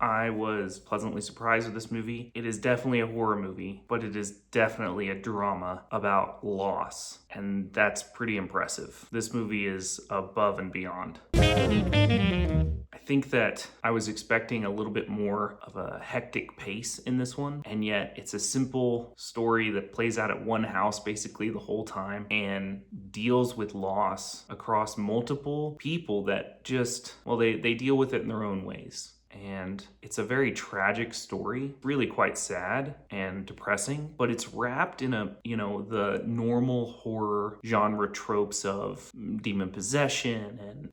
I was pleasantly surprised with this movie. It is definitely a horror movie, but it is definitely a drama about loss, and that's pretty impressive. This movie is above and beyond. I think that I was expecting a little bit more of a hectic pace in this one, and yet it's a simple story that plays out at one house basically the whole time and deals with loss across multiple people that just, well, they deal with it in their own ways. And it's a very tragic story, really quite sad and depressing, but it's wrapped in the normal horror genre tropes of demon possession and,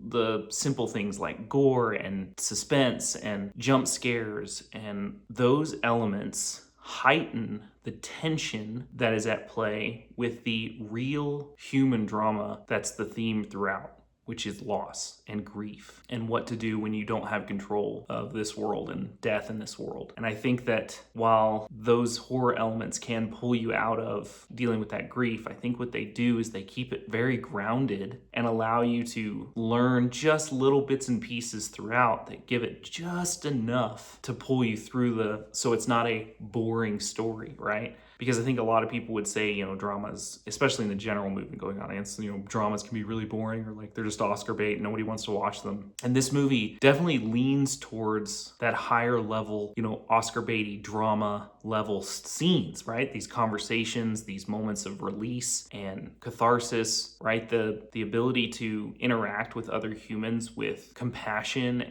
the simple things like gore and suspense and jump scares. And those elements heighten the tension that is at play with the real human drama that's the theme throughout, which is loss and grief and what to do when you don't have control of this world and death in this world. And I think that while those horror elements can pull you out of dealing with that grief, I think what they do is they keep it very grounded and allow you to learn just little bits and pieces throughout that give it just enough to pull you through so it's not a boring story, right? Because I think a lot of people would say, dramas, especially in the general movement going on, and dramas can be really boring, or like they're just Oscar bait and nobody wants to watch them. And this movie definitely leans towards that higher level, Oscar baity drama level scenes, right? These conversations, these moments of release and catharsis, right? The ability to interact with other humans with compassion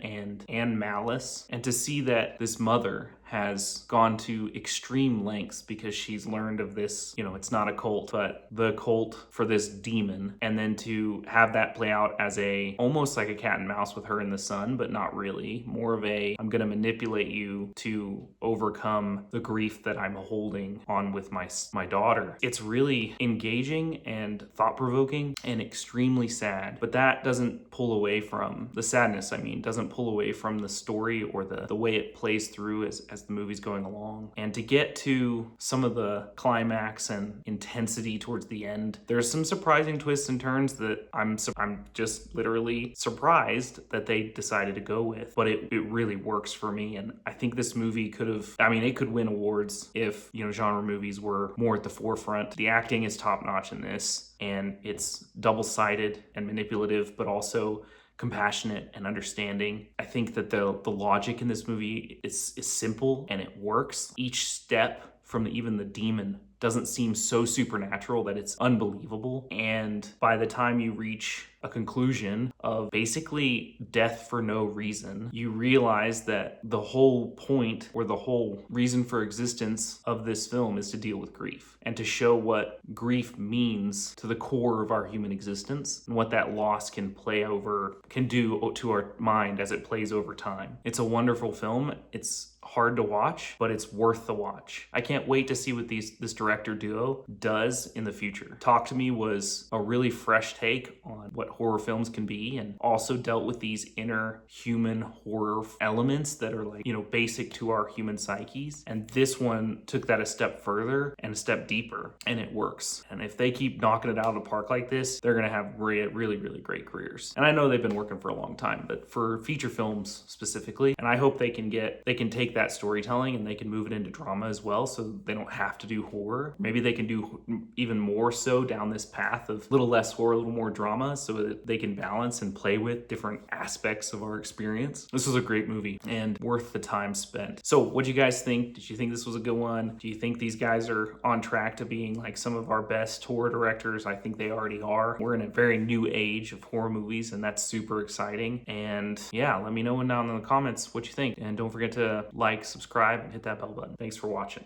and malice, and to see that this mother has gone to extreme lengths because she's learned of this, it's not a cult, but the cult for this demon. And then to have that play out as almost like a cat and mouse with her and the son, but not really. More of I'm going to manipulate you to overcome the grief that I'm holding on with my daughter. It's really engaging and thought-provoking and extremely sad. But that doesn't pull away from the sadness, doesn't pull away from the story or the way it plays through as the movie's going along. And to get to some of the climax and intensity towards the end, there's some surprising twists and turns that I'm just literally surprised that they decided to go with, but it really works for me. And I think this movie it could win awards if, genre movies were more at the forefront. The acting is top notch in this, and it's double-sided and manipulative, but also compassionate and understanding. I think that the logic in this movie is simple and it works. Each step from even the demon doesn't seem so supernatural that it's unbelievable. And by the time you reach a conclusion of basically death for no reason, you realize that the whole point or the whole reason for existence of this film is to deal with grief and to show what grief means to the core of our human existence and what that loss can do to our mind as it plays over time. It's a wonderful film. It's hard to watch, but it's worth the watch. I can't wait to see what this director duo does in the future. Talk to Me was a really fresh take on what horror films can be, and also dealt with these inner human horror elements that are basic to our human psyches. And this one took that a step further and a step deeper, and it works. And if they keep knocking it out of the park like this, they're going to have really, really great careers. And I know they've been working for a long time, but for feature films specifically, and I hope they can take that storytelling and they can move it into drama as well, so they don't have to do horror. Maybe they can do even more so down this path of a little less horror, a little more drama, so that they can balance and play with different aspects of our experience. This was a great movie and worth the time spent. So what do you guys think? Did you think this was a good one? Do you think these guys are on track to being like some of our best horror directors? I think they already are. We're in a very new age of horror movies, and that's super exciting. And yeah, let me know down in the comments what you think. And don't forget to like, subscribe, and hit that bell button. Thanks for watching.